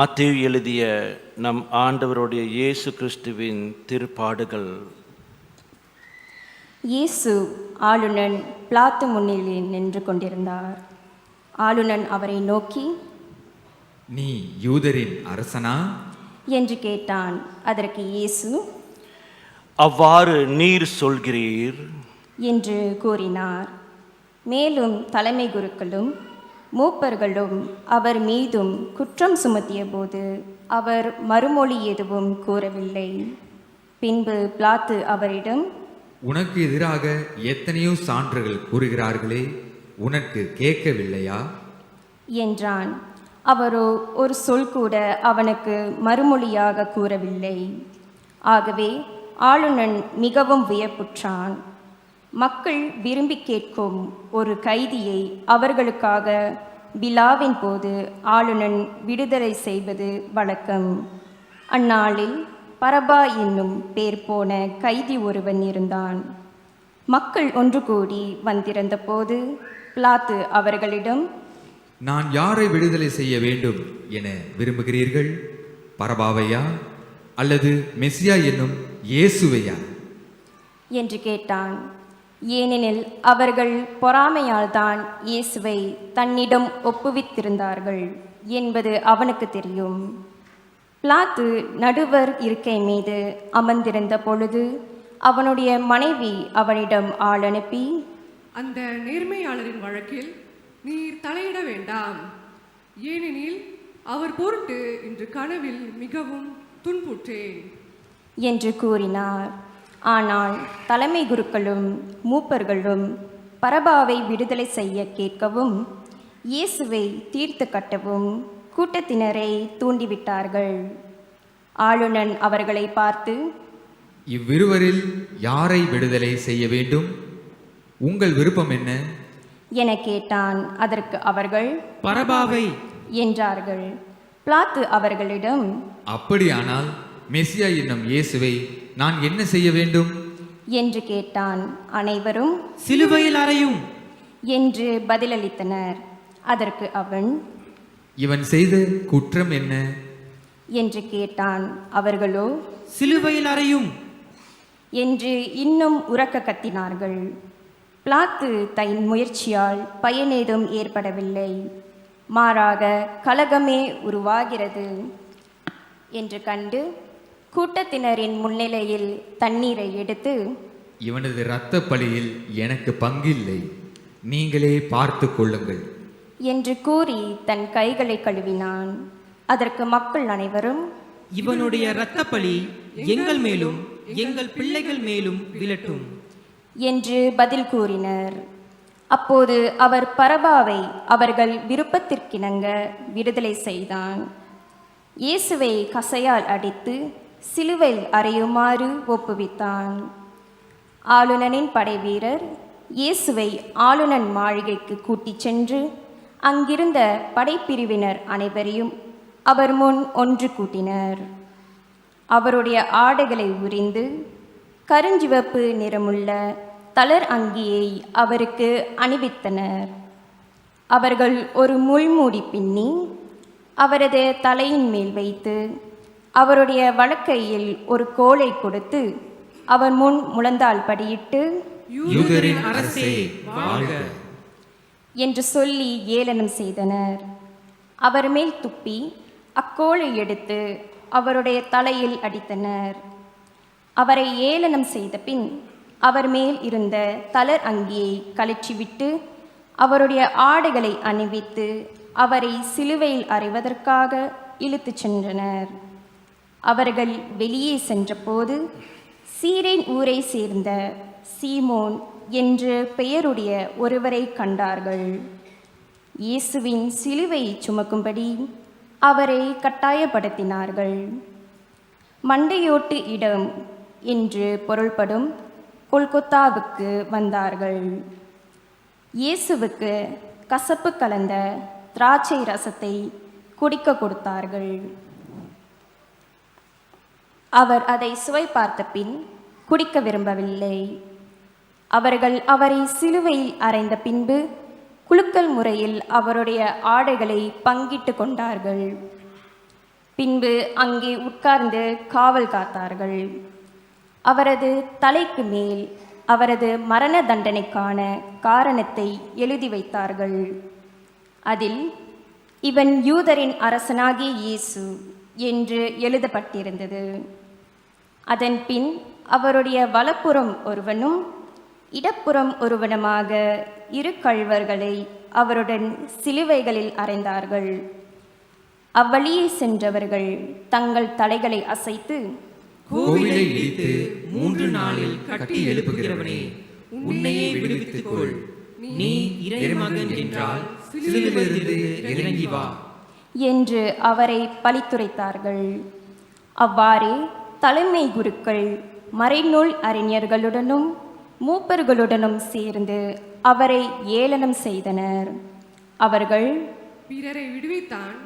மத்தேயு எழுதிய நம் ஆண்டவருடைய இயேசு கிறிஸ்துவின் திருப்பாடுகள். இயேசு ஆளுநன் பிலாத்து முன்னிலையில் நின்று கொண்டிருந்தார். ஆளுநன் அவரை நோக்கி, நீ யூதரின் அரசனா என்று கேட்டான். அதற்கு இயேசு, அவ்வாறு நீர் சொல்கிறீர் என்று கூறினார். மேலும் தலைமை குருக்களும் மூப்பர்களும் அவர் மீதும் குற்றம் சுமத்திய போது அவர் மறுமொழி எதுவும் கூறவில்லை. பின்பு பிலாத்து அவரிடம், உனக்கு எதிராக எத்தனையோ சான்றுகள் கூறுகிறார்களே, உனக்கு கேட்கவில்லையா என்றான். அவரோ ஒரு சொல் கூட அவனுக்கு மறுமொழியாக கூறவில்லை. ஆகவே ஆளுநன் மிகவும் வியப்புற்றான். மக்கள் விரும்பி கேட்கும் ஒரு கைதியை அவர்களுக்காக விழாவின் போது ஆளுநன் விடுதலை செய்வது வழக்கம். அந்நாளில் பரபா என்னும் பேர் போன கைதி ஒருவன் இருந்தான். மக்கள் ஒன்று கூடி வந்திருந்த போது பிலாத்து அவர்களிடம், நான் யாரை விடுதலை செய்ய வேண்டும் என விரும்புகிறீர்கள்? பரபாவையா அல்லது மெசியா என்னும் இயேசுவையா என்று கேட்டான். ஏனெனில் அவர்கள் பொறாமையால் தான் இயேசுவை தன்னிடம் ஒப்புவித்திருந்தார்கள் என்பது அவனுக்கு தெரியும். பிலாத்து நடுவர் இருக்கை மீது அமர்ந்திருந்த பொழுது அவனுடைய மனைவி அவனிடம் ஆள் அனுப்பி, அந்த நேர்மையாளரின் வழக்கில் நீர் தலையிட வேண்டாம், ஏனெனில் அவர் பொருட்டு இன்று கனவில் மிகவும் துன்புற்றேன் என்று கூறினார். ஆனால் தலைமை குருக்களும் மூப்பர்களும் பரபாவை விடுதலை செய்ய கேட்கவும் இயேசுவை தீர்த்து கட்டவும் கூட்டத்தினரை தூண்டிவிட்டார்கள். ஆளுநன் அவர்களை பார்த்து, இவ்விருவரில் யாரை விடுதலை செய்ய வேண்டும்? உங்கள் விருப்பம் என்ன என கேட்டான். அதற்கு அவர்கள், பரபாவை என்றார்கள். பிலாத்து அவர்களிடம், அப்படியானால் மெசியா என்னும் இயேசுவை நான் என்ன செய்ய வேண்டும் என்று கேட்டான். அனைவரும் சிலுவையில் அறையும் என்று பதிலளித்தனர். அதற்கு அவன், இவன் செய்த குற்றம் என்ன என்று கேட்டான். அவர்களோ சிலுவையில் அறையும் என்று இன்னும் உரக்க கத்தினார்கள். பிலாத்து தன் முயற்சியால் பயனேதும் ஏற்படவில்லை, மாறாக கலகமே உருவாகிறது என்று கண்டு கூட்டத்தினரின் முன்னிலையில் தண்ணீரை எடுத்து, இவனது இரத்த பலியில் எனக்கு பங்கில்லை, நீங்களே பார்த்து கொள்ளுங்கள் என்று கூறி தன் கைகளை கழுவினான். அதற்கு மக்கள் அனைவரும், இவனுடைய இரத்த பலி எங்கள் மேலும் எங்கள் பிள்ளைகள் மேலும் விழட்டும் என்று பதில் கூறினர். அப்போது அவர் பரபாவை அவர்கள் விருப்பத்திற்கிணங்க விடுதலை செய்தான். இயேசுவை கசையால் அடித்து சிலுவையில் அறையுமாறு ஒப்புவித்தான். ஆளுநனின் படைவீரர் இயேசுவை ஆளுநன் மாளிகைக்கு கூட்டிச் சென்று அங்கிருந்த படைப்பிரிவினர் அனைவரையும் அவர் முன் ஒன்று கூட்டினர். அவருடைய ஆடைகளை உரிந்து கருஞ்சிவப்பு நிறமுள்ள தளர் அங்கியை அவருக்கு அணிவித்தனர். அவர்கள் ஒரு முள்மூடி பின்னி அவரது தலையின் மேல் வைத்து அவருடைய வலக்கையில் ஒரு கோலை கொடுத்து அவர் முன் முழந்தாள் படியிட்டு, யூதரின் அரசே வாழ்க என்று சொல்லி ஏளனம் செய்தனர். அவர் மேல் துப்பி அக்கோலை எடுத்து அவருடைய தலையில் அடித்தனர். அவரை ஏளனம் செய்த பின் அவர் மேல் இருந்த தளர் அங்கியை கழற்றிவிட்டு அவருடைய ஆடைகளை அணிவித்து அவரை சிலுவையில் அறைவதற்காக இழுத்துச் சென்றனர். அவர்கள் வெளியே சென்றபோது சீரேன் ஊரை சேர்ந்த சீமோன் என்று பெயருடைய ஒருவரை கண்டார்கள். இயேசுவின் சிலுவை சுமக்கும்படி அவரை கட்டாயப்படுத்தினார்கள். மண்டையோட்டு இடம் என்று பொருள்படும் கொல்கொத்தாவுக்கு வந்தார்கள். இயேசுவுக்கு கசப்பு கலந்த திராட்சை ரசத்தை குடிக்க கொடுத்தார்கள். அவர் அதை சுவை பார்த்த பின் குடிக்க விரும்பவில்லை. அவர்கள் அவரை சிலுவையில் அறைந்த பின்பு குலுக்கல் முறையில் அவருடைய ஆடைகளை பங்கிட்டு கொண்டார்கள். பின்பு அங்கே உட்கார்ந்து காவல் காத்தார்கள். அவரது தலைக்கு மேல் அவரது மரண தண்டனைக்கான காரணத்தை எழுதி வைத்தார்கள். அதில் இவன் யூதரின் அரசனாகிய இயேசு என்று எழுதப்பட்டிருந்தது. அதன் பின் அவருடைய வலப்புறம் ஒருவனும் இடப்புறம் ஒருவனுமாக இரு கள்வர்களை அவருடன் சிலுவைகளில் அறைந்தார்கள். அவ்வழியே சென்றவர்கள் தங்கள் தலைகளை அசைத்து, கோவிலை இடித்து 3 நாளில் கட்டி எழுப்புகிறவனே, உன்னையே விடுவித்துக் கொள். நீ இறைமகன் என்றால் சிலுவையிலிருந்து இறங்கி வா என்று அவரை பழித்துரைத்தார்கள். அவ்வாறே தலைமை குருக்கள் மறைநூல் அறிஞர்களுடனும் மூப்பர்களுடனும் சேர்ந்து அவரை ஏளனம் செய்தனர். அவர்கள், பிறரை விடுவித்தான்,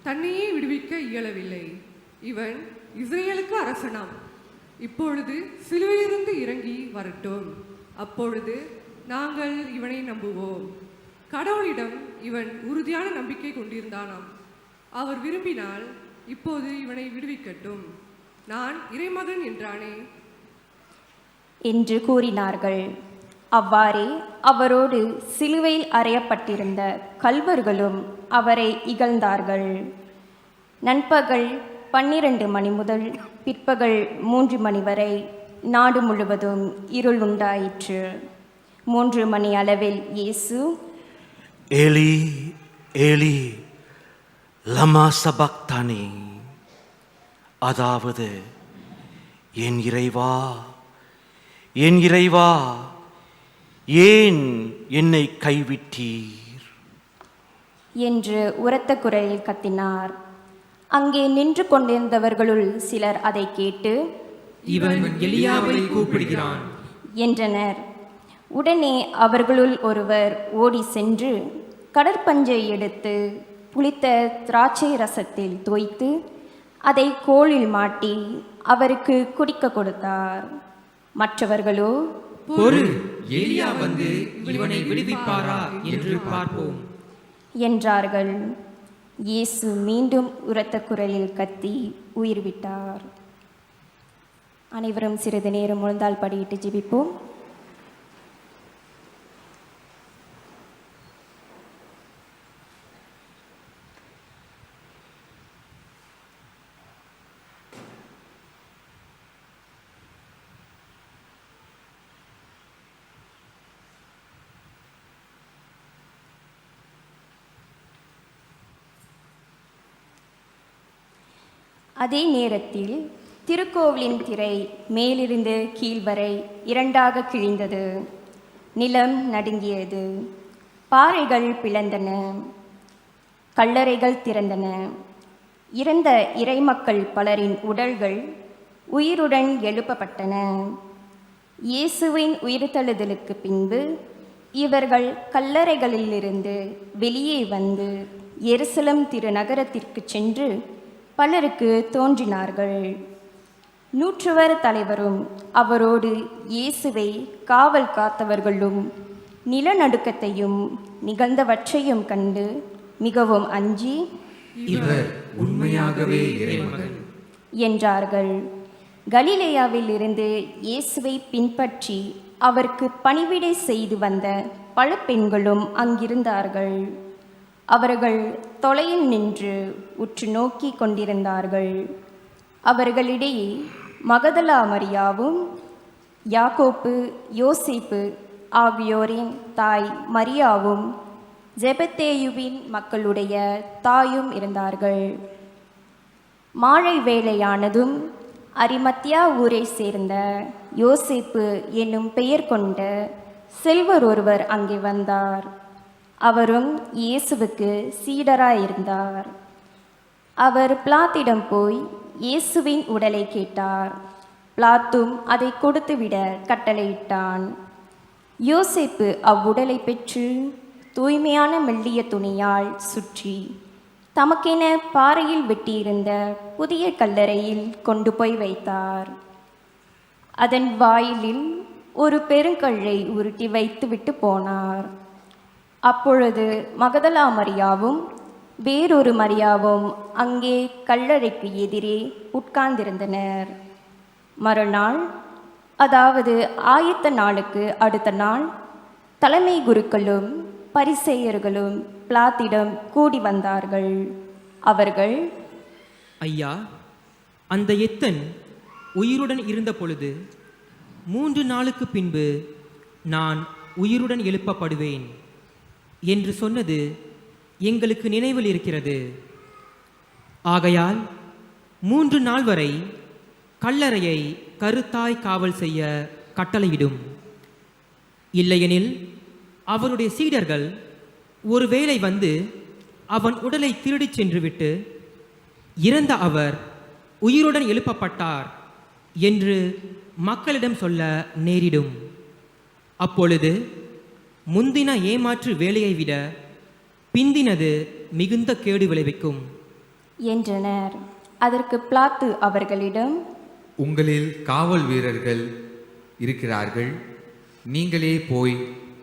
தன்னையே விடுவிக்க இயலவில்லை. இவன் இஸ்ரேலுக்கு அரசனாம். இப்பொழுது சிலுவையிலிருந்து இறங்கி வரட்டும், அப்பொழுது நாங்கள் இவனை நம்புவோம். கடவுளிடம் இவன் உறுதியான நம்பிக்கை கொண்டிருந்தானாம். அவர் விரும்பினால் இப்போது இவனை விடுவிக்கட்டும். நான் இறைமகன் என்றானே என்று கூறினார்கள். அவ்வாறே அவரோடு சிலுவையில் அறையப்பட்டிருந்த கள்வர்களும் அவரை இகழ்ந்தார்கள். நண்பகல் 12 மணி முதல் பிற்பகல் 3 மணி வரை நாடு முழுவதும் இருள் உண்டாயிற்று. 3 மணி அளவில் இயேசு, ஏலி ஏலி லமா சபக்தானி, அதாவது என் இறைவா என் இறைவா ஏன் என்னை கைவிட்டீர் என்று உரத்த குரலில் கத்தினார். அங்கே நின்று கொண்டிருந்தவர்களுள் சிலர் அதை கேட்டு, இவன் எலியாவை கூப்பிடுகிறான் என்றனர். உடனே அவர்களுள் ஒருவர் ஓடி சென்று கடற்பஞ்சை எடுத்து புளித்த திராட்சை ரசத்தில் தோய்த்து அதை கோலில் மாட்டி அவருக்கு குடிக்க கொடுத்தார். மற்றவர்களோ, பொறு, எலியா வந்து இவனை விடுவிப்பாரா என்று பார்ப்போம் என்றார்கள். இயேசு மீண்டும் உரத்த குரலில் கத்தி உயிர் விட்டார். அனைவரும் சிறிது நேரம் முழந்தால் படியிட்டு ஜெபிப்போம். அதே நேரத்தில் திருக்கோவிலின் திரை மேலிருந்து கீழ் வரை 2ஆக கிழிந்தது. நிலம் நடுங்கியது. பாறைகள் பிளந்தன. கல்லறைகள் திறந்தன. இறந்த இறைமக்கள் பலரின் உடல்கள் உயிருடன் எழுப்பப்பட்டன. இயேசுவின் உயிர்த்தெழுதலுக்கு பின்பு இவர்கள் கல்லறைகளிலிருந்து வெளியே வந்து எருசலேம் திருநகரத்திற்கு சென்று பலருக்கு தோன்றினார்கள். நூற்றுவர் தலைவரும் அவரோடு இயேசுவை காவல் காத்தவர்களும் நிலநடுக்கத்தையும் நிகழ்ந்தவற்றையும் கண்டு மிகவும் அஞ்சி, இவர் உண்மையாகவே இறைமகன் என்றார்கள். கலிலேயாவில் இருந்து இயேசுவை பின்பற்றி அவருக்கு பணிவிடை செய்து வந்த பல பெண்களும் அங்கிருந்தார்கள். அவர்கள் தொலையில் நின்று உற்று நோக்கி கொண்டிருந்தார்கள். அவர்களிடையே மகதலா மரியாவும் யாக்கோப்பு, யோசேப்பு ஆகியோரின் தாய் மரியாவும் ஜெபத்தேயுவின் மக்களுடைய தாயும் இருந்தார்கள். மாலை வேளையானதும் அரிமத்தியா ஊரை சேர்ந்த யோசேப்பு என்னும் பெயர் கொண்ட செல்வர் ஒருவர் அங்கே வந்தார். அவரும் இயேசுவுக்கு சீடராயிருந்தார். அவர் பிலாத்திடம் போய் இயேசுவின் உடலை கேட்டார். பிலாத்தும் அதை கொடுத்துவிட கட்டளையிட்டான். யோசேப்பு அவ்வுடலை பெற்று தூய்மையான மெல்லிய துணியால் சுற்றி தமக்கென பாறையில் வெட்டியிருந்த புதிய கல்லறையில் கொண்டு போய் வைத்தார். அதன் வாயிலில் ஒரு பெருங்கல்லை உருட்டி வைத்துவிட்டு போனார். அப்பொழுது மகதலா மரியாவும் வேறொரு மரியாவும் அங்கே கல்லறைக்கு எதிரே உட்கார்ந்திருந்தனர். மறுநாள், அதாவது ஆயத்த நாளுக்கு அடுத்த நாள், தலைமை குருக்களும் பரிசேயர்களும் பிலாத்திடம் கூடி வந்தார்கள். அவர்கள், ஐயா, அந்த எத்தன் உயிருடன் இருந்த பொழுது 3 நாளுக்கு பின்பு நான் உயிருடன் எழுப்பப்படுவேன் என்று சொன்னது எங்களுக்கு நினைவில் இருக்கிறது. ஆகையால் 3 நாள் வரை கல்லறையை கருத்தாய் காவல் செய்ய கட்டளையிடும். இல்லையெனில் அவருடைய சீடர்கள் ஒருவேளை வந்து அவன் உடலை திருடிச் சென்றுவிட்டு இறந்த அவர் உயிருடன் எழுப்பப்பட்டார் என்று மக்களிடம் சொல்ல நேரிடும். அப்பொழுது முந்தின ஏமாற்று வேலையை விட பிந்தினது மிகுந்த கேடு விளைவிக்கும் என்றனர். அதற்கு பிலாத்து அவர்களிடம், உங்களில் காவல் வீரர்கள் இருக்கிறார்கள், நீங்களே போய்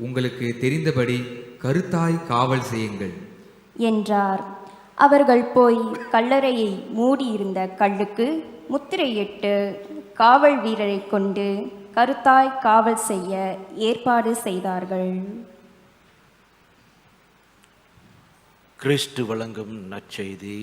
உங்களுக்கு தெரிந்தபடி கருத்தாய் காவல் செய்யுங்கள் என்றார். அவர்கள் போய் கல்லறையை மூடியிருந்த கல்லுக்கு முத்திரையிட்டு காவல் வீரரை கொண்டு கருத்தாய் காவல் செய்ய ஏற்பாடு செய்தார்கள். கிறிஸ்து வழங்கும் நற்செய்தி.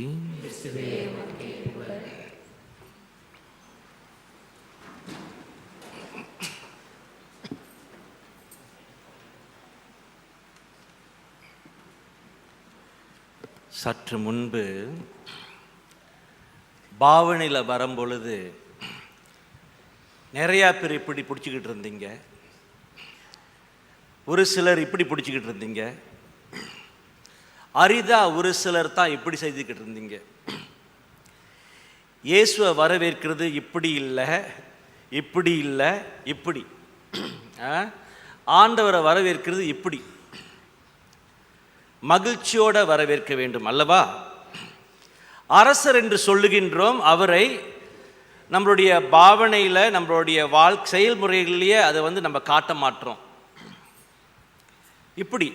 சற்று முன்பு பாவனையில் வரும்பொழுது நிறையா பேர் இப்படி பிடிச்சிக்கிட்டு இருந்தீங்க, ஒரு சிலர் இப்படி பிடிச்சிக்கிட்டு இருந்தீங்க, அரிதா ஒரு சிலர் தான் இப்படி செய்துக்கிட்டு இருந்தீங்க. இயேசுவை வரவேற்கிறது இப்படி இல்லை, இப்படி இல்லை, இப்படி. ஆண்டவரை வரவேற்கிறது இப்படி. மகிழ்ச்சியோட வரவேற்க வேண்டும் அல்லவா? அரசர் என்று சொல்லுகின்றோம், அவரை நம்மளுடைய பாவனையில், நம்மளுடைய செயல்முறைகளிலேயே அதை நம்ம காட்ட மாற்றோம். இப்படி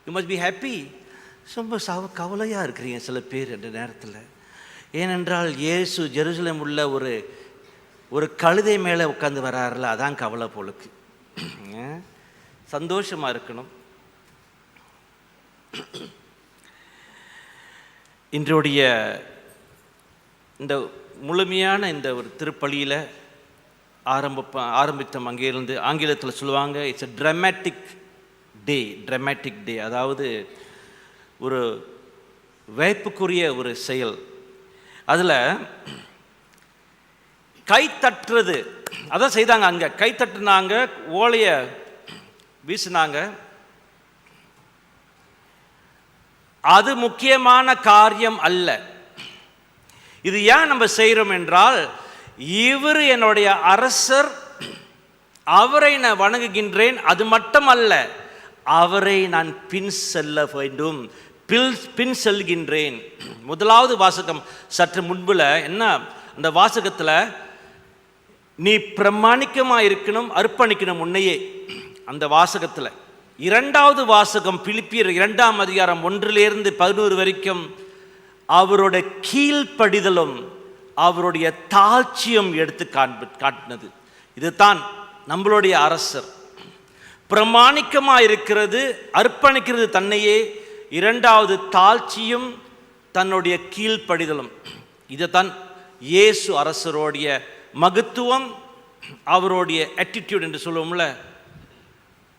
யூ மஸ்ட் பி ஹாப்பி. ரொம்ப கவலையாக இருக்கிறீங்க சில பேர் அந்த நேரத்தில். ஏனென்றால் இயேசு ஜெருசலேம் உள்ள ஒரு கழுதை மேலே உட்காந்து வராருல, அதான் கவலை போலுக்கு. சந்தோஷமாக இருக்கணும். இன்றைய இந்த முழுமையான இந்த ஒரு திருப்பலியில் ஆரம்பித்தோம். அங்கேருந்து ஆங்கிலத்தில் சொல்லுவாங்க, இட்ஸ் a dramatic டே. அதாவது ஒரு வேட்புக்குரிய ஒரு செயல். அதில் கை தட்டுறது அதான் செய்தாங்க. அங்கே கை தட்டுனாங்க, ஓலையை வீசினாங்க. அது முக்கியமான காரியம் அல்ல. இது ஏன் நம்ம செய்கிறோம் என்றால், இவர் என்னுடைய அரசர், அவரை நான் வணங்குகின்றேன். அது மட்டுமல்ல, அவரை நான் பின் செல்ல வேண்டும், பின் செல்கின்றேன். முதலாவது வாசகம் சற்று முன்புல என்ன, அந்த வாசகத்தில் நீ பிரமாணிக்கமாக இருக்கணும், அர்ப்பணிக்கணும் உன்னையே. அந்த வாசகத்தில் இரண்டாவது வாசகம் பிலிப்பியர் 2ஆம் அதிகாரம் 1-11 வரைக்கும் அவருடைய கீழ்ப்படிதலும் அவருடைய தாழ்ச்சியும் எடுத்து காட்டினது. இதுதான் நம்மளுடைய அரசர். பிரமாணிக்கமாக இருக்கிறது, அர்ப்பணிக்கிறது தன்னையே. இரண்டாவது தாழ்ச்சியும் தன்னுடைய கீழ்ப்படிதலும். இதைத்தான் இயேசு அரசருடைய மகத்துவம், அவருடைய ஆட்டிடியூட் என்று சொல்லுவோம்ல,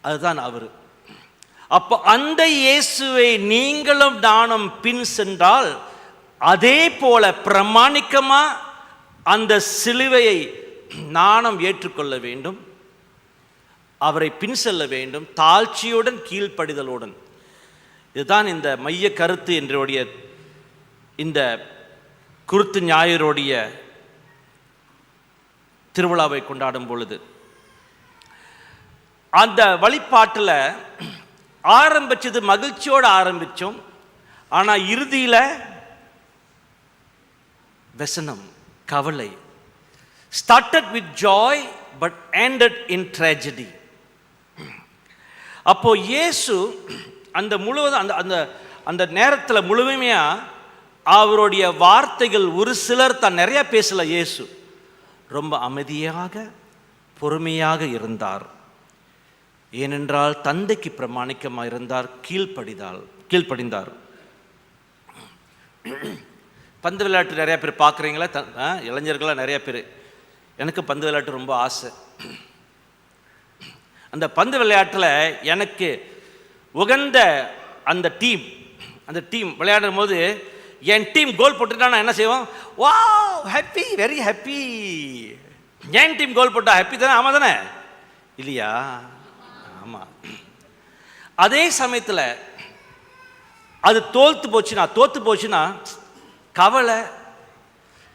அதுதான் அவர். அப்போ அந்த இயேசுவை நீங்களும் நானும் பின் சென்றால், அதே போல பிரமாணிக்கமா அந்த சிலுவையை நானும் ஏற்றுக்கொள்ள வேண்டும், அவரை பின் செல்ல வேண்டும், தாழ்ச்சியுடன் கீழ்ப்படிதலுடன். இதுதான் இந்த மைய கருத்து என்றுடைய இந்த குருத்து ஞாயிறுடைய திருவிழாவை கொண்டாடும் பொழுது. அந்த வழிபாட்டில் ஆரம்பிச்சது மகிழ்ச்சியோடு ஆரம்பித்தோம். ஆனால் இறுதியில் व्यसனம், கவலை. Started with joy but ended in tragedy. அப்போ இயேசு அந்த முழுவதும் அந்த அந்த அந்த நேரத்தில் முழுமையாக அவருடைய வார்த்தைகள் ஒரு சிலர் தான் நிறைய பேசல. இயேசு ரொம்ப அமைதியாக பொறுமையாக இருந்தார். ஏனென்றால் தந்தைக்கு பிரமாணிக்கமாக இருந்தார், கீழ்ப்படிந்தார். பந்து விளையாட்டு நிறைய பேர் பார்க்குறீங்களா? இளைஞர்களாக நிறைய பேர். எனக்கு பந்து விளையாட்டு ரொம்ப ஆசை. அந்த பந்து விளையாட்டில் எனக்கு உகந்த அந்த டீம் விளையாடும் போது என் டீம் கோல் போட்டுட்டா நான் என்ன செய்வோம்? வா, ஹாப்பி, வெரி ஹாப்பி. என் டீம் கோல் போட்டா ஹாப்பி தானே? ஆமாம் தானே? இல்லையா? ஆமாம். அதே சமயத்தில் அது தோற்று போச்சுன்னா கவலை.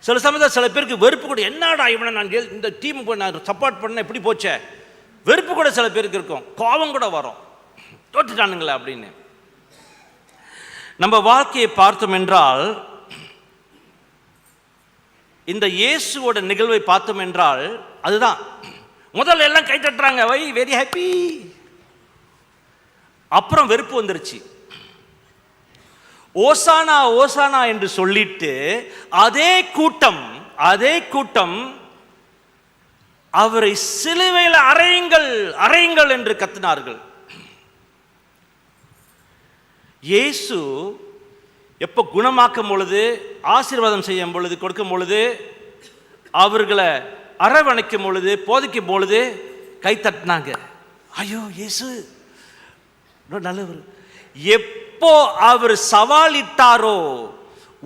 சில சமயத்தில் சில பேருக்கு வெறுப்பு கூட. என்னடா இவனை நான் இந்த டீமுக்கு நான் சப்போர்ட் பண்ண எப்படி போச்சே, வெறுப்பு கூட சில பேருக்கு இருக்கும், கோபம் கூட வரும், தோற்றுட்டானுங்களே அப்படின்னு. நம்ம வாழ்க்கையை பார்த்தோம் என்றால், இந்த இயேசுவோட நிகழ்வை பார்த்தோம் என்றால் அதுதான். முதல்ல எல்லாம் கை தட்டுறாங்க, வை வெரி ஹாப்பி. அப்புறம் வெறுப்பு வந்துருச்சு. ஓசானா ஓசானா என்று சொல்லிட்டு அதே கூட்டம் அவரை சிலுவையில் அறையுங்கள் என்று கத்தினார்கள். இயேசு எப்போ குணமாக்கும் பொழுது, ஆசீர்வாதம் செய்யும் பொழுது, கொடுக்கும் பொழுது, அவர்களை அரவணைக்கும் பொழுது, போதிக்கும் பொழுது கை தட்டினாங்க. ஐயோ இயேசு நல்லவர். எப்போ அவர் சவாலிட்டாரோ,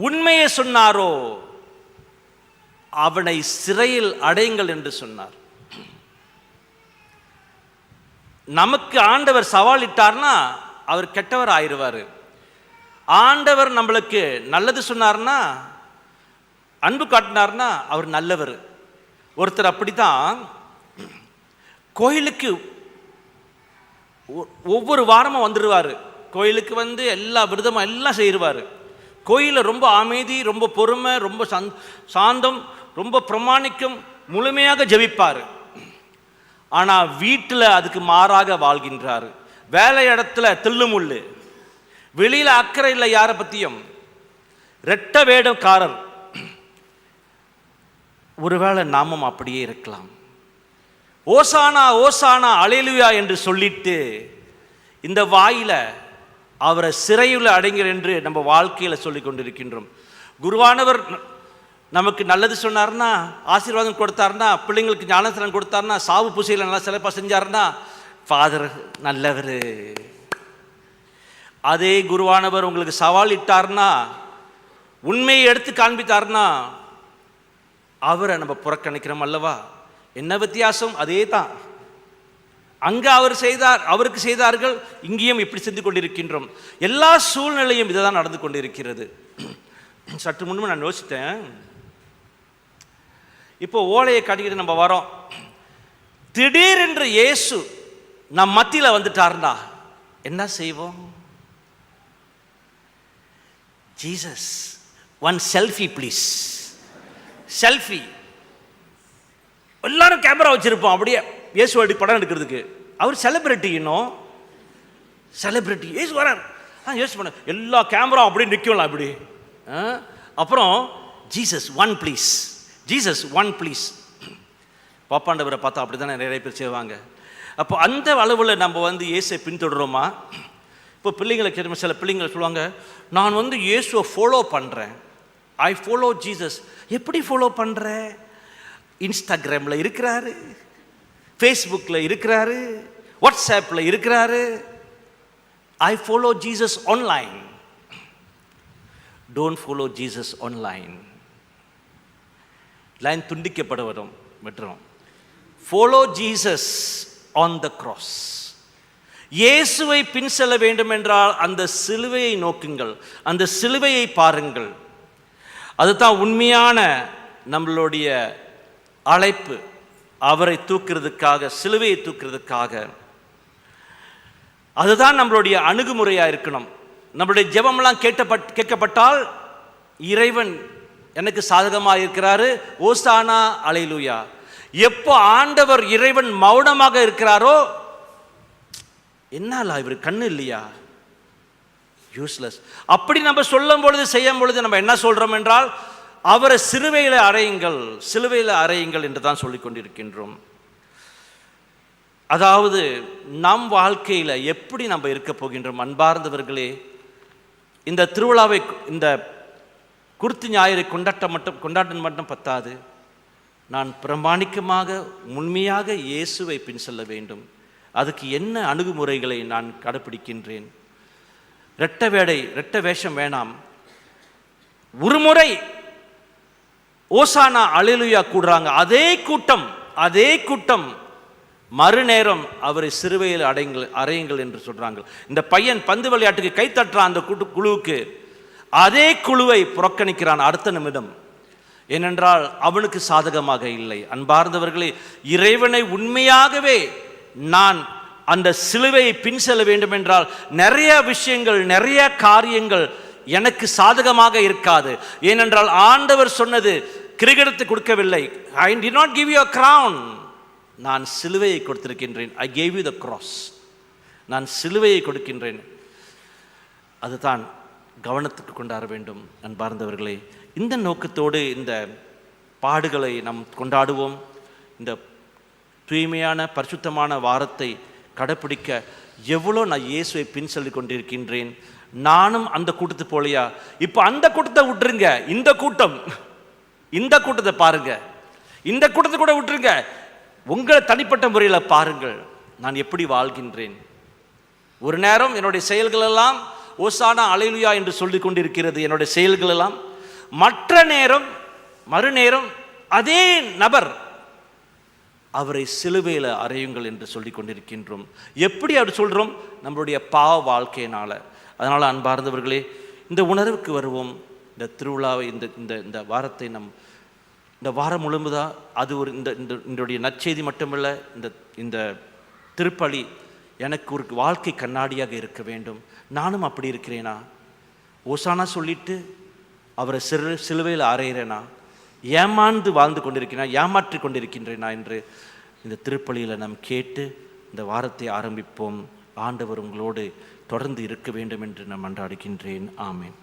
உண்மையை சொன்னாரோ, அவனை சிறையில் அடையுங்கள் என்று சொன்னார். நமக்கு ஆண்டவர் சவாலிட்டார்னா அவர் கெட்டவர் ஆயிடுவார். ஆண்டவர் நம்மளுக்கு நல்லது சொன்னார்னா, அன்பு காட்டினார்னா அவர் நல்லவர். ஒருத்தர் அப்படித்தான் கோயிலுக்கு ஒவ்வொரு வாரமும் வந்துடுவார். கோயிலுக்கு வந்து எல்லா விரதமும் எல்லாம் செய்வார். கோயிலில் ரொம்ப அமைதி, ரொம்ப பொறுமை, ரொம்ப சாந்தம், ரொம்ப பிரமாணிக்கம், முழுமையாக ஜெபிப்பார். ஆனால் வீட்டில் அதுக்கு மாறாக வாழ்கின்றார். வேலை இடத்துல தில்லுமுள்ளு, வெளியில் அக்கறை இல்லை யாரை பற்றியும், ரெட்ட வேடக்காரர். ஒருவேளை நாமும் அப்படியே இருக்கலாம். ஓசானா ஓசானா அல்லேலூயா என்று சொல்லிட்டு இந்த வாயில அவரை சிறையில் அடைங்கள் என்று நம்ம வாழ்க்கையில் சொல்லி கொண்டிருக்கின்றோம். குருவானவர் நமக்கு நல்லது சொன்னார்னா, ஆசீர்வாதம் கொடுத்தாருன்னா, பிள்ளைங்களுக்கு ஞானஸ்தானம் கொடுத்தாருன்னா, சாவு பூசையில் நல்லா சிறப்பாக செஞ்சாருன்னா, ஃபாதர் நல்லவர். அதே குருவானவர் உங்களுக்கு சவால் இட்டார்னா, உண்மையை எடுத்து காண்பித்தார்னா, அவரை நம்ம புறக்கணிக்கிறோம் அல்லவா? என்ன வித்தியாசம்? அதே தான். அங்க அவர் செய்தார், அவருக்கு செய்தார்கள், இங்கேயும் இப்படி செஞ்சு கொண்டிருக்கின்றோம். எல்லா சூழ்நிலையும் இதுதான் நடந்து கொண்டிருக்கிறது. சற்று முன்பு நான் யோசித்தேன், இப்போ ஓலையை கட்டிக்கிட்டு நம்ம வரோம், திடீரென்று இயேசு நம் மத்தியில் வந்துட்டார்னா என்ன செய்வோம்? Jesus one selfie please. Selfie. எல்லாரும் கேமரா வச்சிருப்போம், அப்படியே இயேசு அப்படி படம் எடுக்கிறதுக்கு. அவர் செலிபிரிட்டி, இன்னும் செலிபிரிட்டி. இயேசு வரார், யோசிச்சு பண்ண எல்லா கேமரா அப்படி நிற்கலாம் அப்படி. அப்புறம் Jesus one please, Jesus one please. பாப்பாண்டவரை பார்த்தா அப்படி தானே நிறைய பேர் செய்வாங்க. அப்போ அந்த அளவில் நம்ம வந்து இயேசுவை பின்தொடரோமா? இப்போ பிள்ளைங்களை கேட்டு சில பிள்ளைங்களை சொல்லுவாங்க, நான் வந்து இயேசுவை ஃபாலோ பண்ணுறேன், ஐ ஃபாலோ ஜீசஸ். எப்படி ஃபாலோ பண்ணுறேன்? இன்ஸ்டாகிராமில் இருக்கிறாரு, ஃபேஸ்புக்கில் இருக்கிறாரு, வாட்ஸ்ஆப்பில் இருக்கிறாரு. I follow Jesus online. Don't follow Jesus online. Line துண்டிக்கப்பட விட்டுரும். Follow Jesus on the cross. இயேசுவை பின் செல்ல வேண்டும் என்றால் அந்த சிலுவையை நோக்குங்கள், அந்த சிலுவையை பாருங்கள். அதுதான் உண்மையான நம்மளுடைய அழைப்பு. அவரை தூக்குறதுக்காக, சிலுவையை தூக்குறதுக்காக. அதுதான் நம்மளுடைய அணுகுமுறையாக இருக்கணும். நம்மளுடைய ஜெபமெல்லாம் கேட்கப்பட்டால் இறைவன் எனக்கு சாதகமாக இருக்கிறாரு, ஓசானா அல்லேலூயா. எப்போ ஆண்டவர் இறைவன் மௌனமாக இருக்கிறாரோ, என்னால இவர் கண்ணு இல்லையா, யூஸ்லெஸ். அப்படி நம்ம சொல்லும் பொழுது, செய்யும் பொழுது நம்ம என்ன சொல்றோம் என்றால், அவரை சிலுவையில் அறையுங்கள், சிலுவையில் அறையுங்கள் என்று தான் சொல்லிக் கொண்டிருக்கின்றோம். அதாவது நம் வாழ்க்கையில் எப்படி நம்ம இருக்க போகின்றோம்? அன்பார்ந்தவர்களே, இந்த திருவிழாவை, இந்த குருத்து ஞாயிறை கொண்டாட்டம் மட்டும் பத்தாது. நான் பிரமாணிக்கமாக உண்மையாக இயேசுவை பின் செல்ல வேண்டும். அதுக்கு என்ன அணுகுமுறைகளை நான் கடைப்பிடிக்கின்றேன்? இரட்ட வேஷம் வேணாம். ஒரு முறை ஓசானா அல்லேலூயா கூடுறாங்க, அதே கூட்டம் மறுநேரம் அவரை சிலுவையில் அறையுங்கள் என்று சொல்றாங்க. இந்த பையன் பந்து விளையாட்டுக்கு கை தட்டுறான், அந்த குழுவுக்கு, அதே குழுவை புறக்கணிக்கிறான் அடுத்த நிமிடம். ஏனென்றால் அவனுக்கு சாதகமாக இல்லை. அன்பார்ந்தவர்களே, இறைவனை உண்மையாகவே நான் அந்த சிலுவையை பின் செல்ல வேண்டும் என்றால் நிறைய விஷயங்கள், நிறைய காரியங்கள் எனக்கு சாதகமாக இருக்காது. ஏனென்றால் ஆண்டவர் சொன்னது கிரீடத்தை கொடுக்கவில்லை. I did not give you a crown. நான் சிலுவையை கொடுத்திருக்கின்றேன். I gave you the cross. நான் சிலுவையை கொடுக்கின்றேன். அதுதான் கவனத்துக்கு கொண்டாட வேண்டும். அன்பார்ந்தவர்களே, இந்த நோக்கத்தோடு இந்த பாடுகளை நாம் கொண்டாடுவோம். இந்த தூய்மையான பரிசுத்தமான வாரத்தை கடைப்பிடிக்க எவ்வளோ நான் இயேசுவை பின் சொல்லி கொண்டிருக்கின்றேன். நானும் அந்த கூட்டத்து போலையா? இப்போ அந்த கூட்டத்தை விட்டுருங்க, இந்த கூட்டத்தை பாருங்க, இந்த கூட்டத்தை கூட விட்டுருங்க. உங்களை தனிப்பட்ட முறையில் பாருங்கள், நான் எப்படி வாழ்கின்றேன். ஒரு நேரம் என்னுடைய செயல்கள் எல்லாம் ஓசானா அல்லேலூயா என்று சொல்லிக் கொண்டிருக்கிறது, என்னுடைய செயல்கள் எல்லாம். மறுநேரம் அதே நபர் அவரை சிலுவையில் அறையுங்கள் என்று சொல்லிக் கொண்டிருக்கின்றோம். எப்படி அப்படி சொல்கிறோம்? நம்மளுடைய பாவ வாழ்க்கையினால். அதனால் அன்பார்ந்தவர்களே, இந்த உணர்வுக்கு வருவோம். இந்த திருவிழாவை, இந்த வாரத்தை இந்த வாரம் முழுவதும் அது ஒரு இந்த நற்செய்தி மட்டுமல்ல, இந்த திருப்பலி எனக்கு ஒரு வாழ்க்கை கண்ணாடியாக இருக்க வேண்டும். நானும் அப்படி இருக்கிறேனா? ஓசானா சொல்லிட்டு அவரை சிலுவையில் அறையிறேனா? ஏமாந்து வாழ்ந்து கொண்டிருக்கிறேனா? ஏமாற்றி கொண்டிருக்கின்றேனா என்று இந்த திருப்பலியில் நாம் கேட்டு இந்த வாரத்தை ஆரம்பிப்போம். ஆண்டவர் உங்களோடு தொடர்ந்து இருக்க வேண்டும் என்று நான் மன்றாடுகின்றேன். ஆமென்.